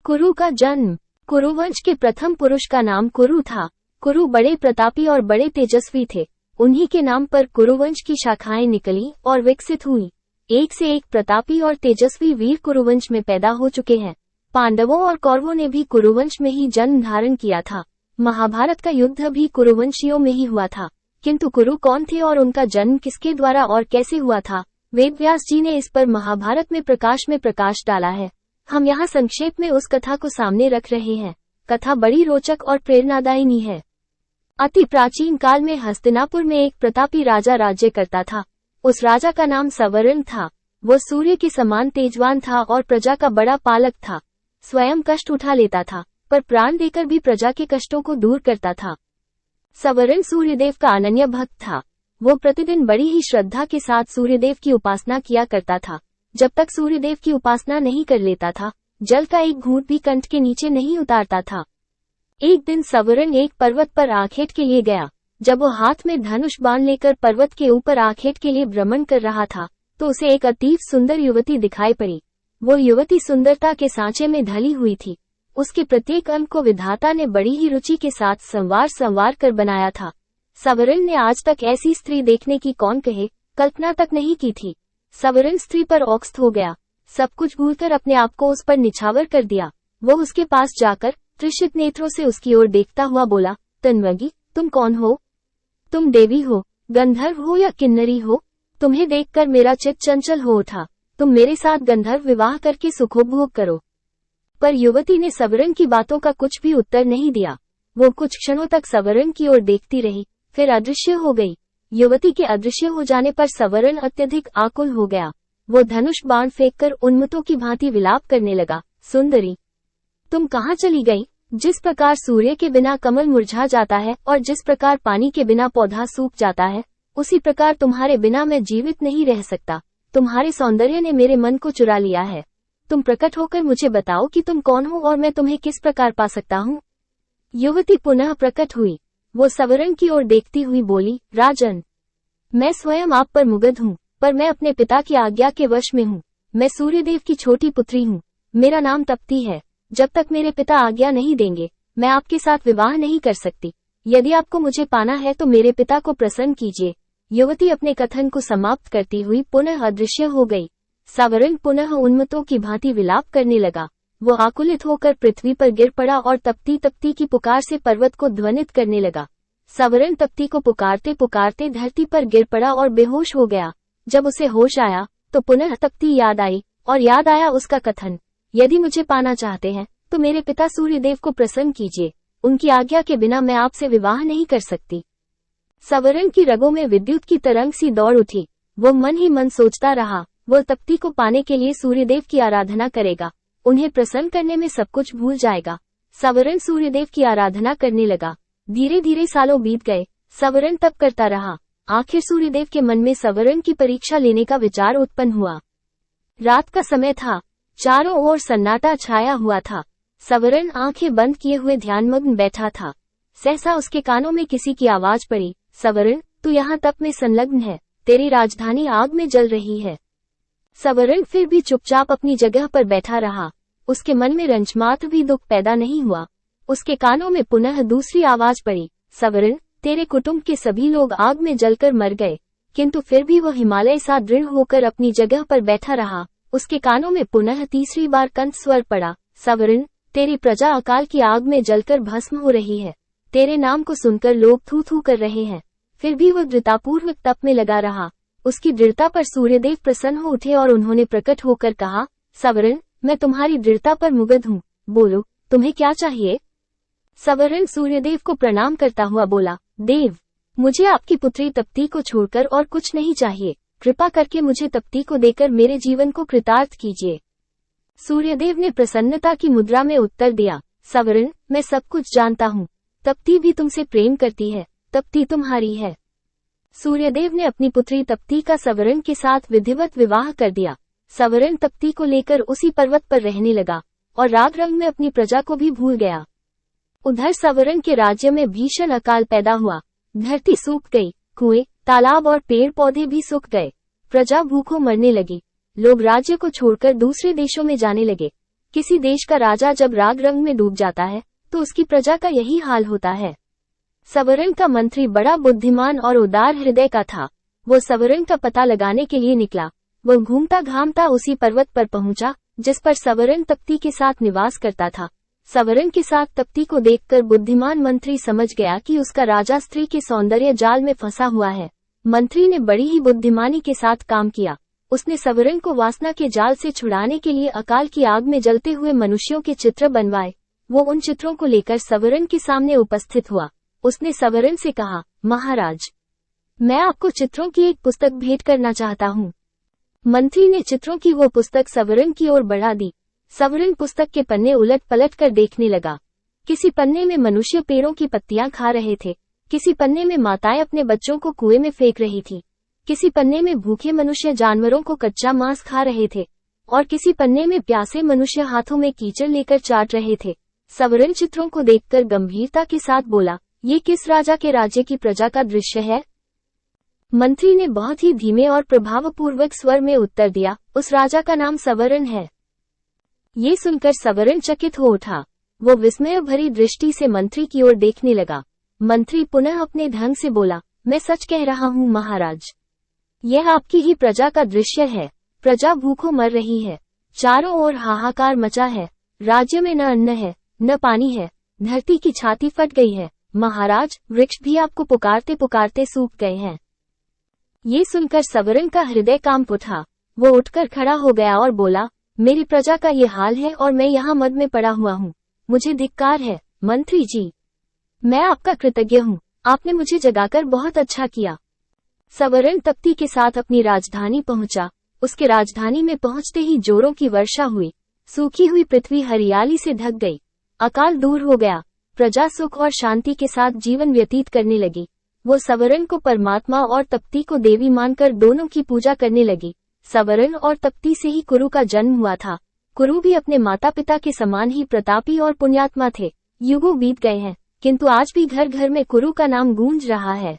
कुरु का जन्म। कुरुवंश के प्रथम पुरुष का नाम कुरु था। कुरु बड़े प्रतापी और बड़े तेजस्वी थे। उन्हीं के नाम पर कुरुवंश की शाखाएं निकली और विकसित हुई। एक से एक प्रतापी और तेजस्वी वीर कुरुवंश में पैदा हो चुके हैं। पांडवों और कौरवों ने भी कुरुवंश में ही जन्म धारण किया था। महाभारत का युद्ध भी कुरुवंशियों में ही हुआ था। किंतु कुरु कौन थे और उनका जन्म किसके द्वारा और कैसे हुआ था, वेदव्यास जी ने इस पर महाभारत में प्रकाश डाला है। हम यहाँ संक्षेप में उस कथा को सामने रख रहे हैं। कथा बड़ी रोचक और प्रेरणादायिनी है। अति प्राचीन काल में हस्तिनापुर में एक प्रतापी राजा राज्य करता था। उस राजा का नाम सवर्ण था। वो सूर्य के समान तेजवान था और प्रजा का बड़ा पालक था। स्वयं कष्ट उठा लेता था, पर प्राण देकर भी प्रजा के कष्टों को दूर करता था। सवर्ण सूर्यदेव का अनन्य भक्त था। वो प्रतिदिन बड़ी ही श्रद्धा के साथ सूर्यदेव की उपासना किया करता था। जब तक सूर्यदेव की उपासना नहीं कर लेता था, जल का एक घूंट भी कंठ के नीचे नहीं उतारता था। एक दिन सवर्ण एक पर्वत पर आखेट के लिए गया। जब वो हाथ में धनुष बाण लेकर पर्वत के ऊपर आखेट के लिए भ्रमण कर रहा था, तो उसे एक अतीव सुंदर युवती दिखाई पड़ी। वो युवती सुंदरता के सांचे में ढली हुई थी। उसके प्रत्येक अंग को विधाता ने बड़ी ही रुचि के साथ संवार कर बनाया था। सवर्ण ने आज तक ऐसी स्त्री देखने की कौन कहे, कल्पना तक नहीं की थी। सवर्ण स्त्री पर औक्स्त हो गया। सब कुछ भूलकर अपने आप को उस पर निछावर कर दिया। वो उसके पास जाकर तृषित नेत्रों से उसकी ओर देखता हुआ बोला, तन्वगी, तुम कौन हो? तुम देवी हो, गंधर्व हो या किन्नरी हो? तुम्हें देखकर मेरा चित्त चंचल हो उठा। तुम मेरे साथ गंधर्व विवाह करके सुखोपभोग करो। पर युवती ने सवर्ण की बातों का कुछ भी उत्तर नहीं दिया। वो कुछ क्षणों तक सवर्ण की ओर देखती रही, फिर अदृश्य हो गई। युवती के अदृश्य हो जाने पर सवर्ण अत्यधिक आकुल हो गया। वो धनुष बाण फेंककर उन्मत्तों की भांति विलाप करने लगा, सुंदरी, तुम कहाँ चली गई? जिस प्रकार सूर्य के बिना कमल मुरझा जाता है और जिस प्रकार पानी के बिना पौधा सूख जाता है, उसी प्रकार तुम्हारे बिना मैं जीवित नहीं रह सकता। तुम्हारे सौंदर्य ने मेरे मन को चुरा लिया है। तुम प्रकट होकर मुझे बताओ कि तुम कौन हो और मैं तुम्हें किस प्रकार पा सकता हूँ। युवती पुनः प्रकट हुई। वो सवर्ण की ओर देखती हुई बोली, राजन, मैं स्वयं आप पर मुग्ध हूँ, पर मैं अपने पिता की आज्ञा के वश में हूँ। मैं सूर्यदेव की छोटी पुत्री हूँ। मेरा नाम तप्ती है। जब तक मेरे पिता आज्ञा नहीं देंगे, मैं आपके साथ विवाह नहीं कर सकती। यदि आपको मुझे पाना है तो मेरे पिता को प्रसन्न कीजिए। युवती अपने कथन को समाप्त करती हुई पुनः अदृश्य हो गई। सवर्ण पुनः उन्मत्तों की भांति विलाप करने लगा। वो आकुलित होकर पृथ्वी पर गिर पड़ा और तप्ती तप्ती की पुकार से पर्वत को ध्वनित करने लगा। सवर्ण तप्ती को पुकारते पुकारते धरती पर गिर पड़ा और बेहोश हो गया। जब उसे होश आया तो पुनः तप्ती याद आई और याद आया उसका कथन, यदि मुझे पाना चाहते हैं तो मेरे पिता सूर्यदेव को प्रसन्न कीजिए। उनकी आज्ञा के बिना मैं आपसे विवाह नहीं कर सकती। सवर्ण की रगों में विद्युत की तरंग सी दौड़ उठी। वो मन ही मन सोचता रहा, वो तप्ती को पाने के लिए सूर्यदेव की आराधना करेगा। उन्हें प्रसन्न करने में सब कुछ भूल जाएगा। सवर्ण सूर्यदेव की आराधना करने लगा। धीरे धीरे सालों बीत गए। सवर्ण तप करता रहा। आखिर सूर्यदेव के मन में सवर्ण की परीक्षा लेने का विचार उत्पन्न हुआ। रात का समय था। चारों ओर सन्नाटा छाया हुआ था। सवर्ण आंखें बंद किए हुए ध्यानमग्न बैठा था। सहसा उसके कानों में किसी की आवाज पड़ी, सवर्ण, तू यहाँ तप में संलग्न है। तेरी राजधानी आग में जल रही है। सवर्ण फिर भी चुपचाप अपनी जगह पर बैठा रहा। उसके मन में रंजमात्र भी दुख पैदा नहीं हुआ। उसके कानों में पुनः दूसरी आवाज पड़ी, सवर्ण, तेरे कुटुंब के सभी लोग आग में जलकर मर गए। किंतु फिर भी वह हिमालय सा दृढ़ होकर अपनी जगह पर बैठा रहा। उसके कानों में पुनः तीसरी बार कंठ स्वर पड़ा, सवर्ण, तेरी प्रजा अकाल की आग में जलकर भस्म हो रही है। तेरे नाम को सुनकर लोग थू थू कर रहे हैं। फिर भी वह दृढ़तापूर्वक तप में लगा रहा। उसकी दृढ़ता पर सूर्यदेव प्रसन्न हो उठे और उन्होंने प्रकट होकर कहा, सवर्ण, मैं तुम्हारी दृढ़ता पर मुग्ध हूँ। बोलो, तुम्हें क्या चाहिए? सवर्ण सूर्यदेव को प्रणाम करता हुआ बोला, देव, मुझे आपकी पुत्री तप्ती को छोड़कर और कुछ नहीं चाहिए। कृपा करके मुझे तप्ती को देकर मेरे जीवन को कृतार्थ कीजिए। सूर्यदेव ने प्रसन्नता की मुद्रा में उत्तर दिया, सवर्ण, मैं सब कुछ जानता हूँ। तप्ती भी तुमसे प्रेम करती है। तप्ती तुम्हारी है। सूर्यदेव ने अपनी पुत्री तप्ती का सवर्ण के साथ विधिवत विवाह कर दिया। सवर्ण तप्ती को लेकर उसी पर्वत पर रहने लगा और राग रंग में अपनी प्रजा को भी भूल गया। उधर सवर्ण के राज्य में भीषण अकाल पैदा हुआ। धरती सूख गई। कुएं, तालाब और पेड़ पौधे भी सूख गए। प्रजा भूखों मरने लगी। लोग राज्य को छोड़कर दूसरे देशों में जाने लगे। किसी देश का राजा जब राग रंग में डूब जाता है तो उसकी प्रजा का यही हाल होता है। सवर्ण का मंत्री बड़ा बुद्धिमान और उदार हृदय का था। वो सवर्ण का पता लगाने के लिए निकला। वो घूमता घामता उसी पर्वत पर पहुंचा जिस पर सवर्ण तप्ती के साथ निवास करता था। सवर्ण के साथ तप्ती को देखकर बुद्धिमान मंत्री समझ गया कि उसका राजा स्त्री के सौंदर्य जाल में फंसा हुआ है। मंत्री ने बड़ी ही बुद्धिमानी के साथ काम किया। उसने सवर्ण को वासना के जाल से छुड़ाने के लिए अकाल की आग में जलते हुए मनुष्यों के चित्र बनवाए। वो उन चित्रों को लेकर सवर्ण के सामने उपस्थित हुआ। उसने सवर्ण से कहा, महाराज, मैं आपको चित्रों की एक पुस्तक भेंट करना चाहता हूँ। मंत्री ने चित्रों की वो पुस्तक सवर्ण की ओर बढ़ा दी। सवर्ण पुस्तक के पन्ने उलट पलट कर देखने लगा। किसी पन्ने में मनुष्य पेड़ों की पत्तियां खा रहे थे, किसी पन्ने में माताएं अपने बच्चों को कुएं में फेंक रही थी, किसी पन्ने में भूखे मनुष्य जानवरों को कच्चा मांस खा रहे थे और किसी पन्ने में प्यासे मनुष्य हाथों में कीचड़ लेकर चाट रहे थे। सवर्ण चित्रों को देखकर गंभीरता के साथ बोला, ये किस राजा के राज्य की प्रजा का दृश्य है? मंत्री ने बहुत ही धीमे और प्रभावपूर्वक स्वर में उत्तर दिया, उस राजा का नाम सवर्ण है। ये सुनकर सवर्ण चकित हो उठा। वो विस्मय भरी दृष्टि से मंत्री की ओर देखने लगा। मंत्री पुनः अपने ढंग से बोला, मैं सच कह रहा हूँ महाराज, यह आपकी ही प्रजा का दृश्य है। प्रजा भूखों मर रही है, चारों ओर हाहाकार मचा है, राज्य में न अन्न है न पानी है, धरती की छाती फट गई है। महाराज, वृक्ष भी आपको पुकारते पुकारते सूख गए हैं। ये सुनकर सवर्ण का हृदय कांप उठा। वो उठकर खड़ा हो गया और बोला, मेरी प्रजा का ये हाल है और मैं यहाँ मद में पड़ा हुआ हूँ। मुझे धिक्कार है मंत्री जी, मैं आपका कृतज्ञ हूँ। आपने मुझे जगाकर बहुत अच्छा किया। सवर्ण तप्ती के साथ अपनी राजधानी पहुंचा। उसके राजधानी में पहुंचते ही जोरों की वर्षा हुई। सूखी हुई पृथ्वी हरियाली से ढक गई। अकाल दूर हो गया। प्रजा सुख और शांति के साथ जीवन व्यतीत करने लगी। वो सवर्ण को परमात्मा और तप्ती को देवी मानकर दोनों की पूजा करने लगी। सवर्ण और तप्ती से ही कुरु का जन्म हुआ था। कुरु भी अपने माता पिता के समान ही प्रतापी और पुण्यात्मा थे। युगों बीत गए हैं, किंतु आज भी घर घर में कुरु का नाम गूंज रहा है।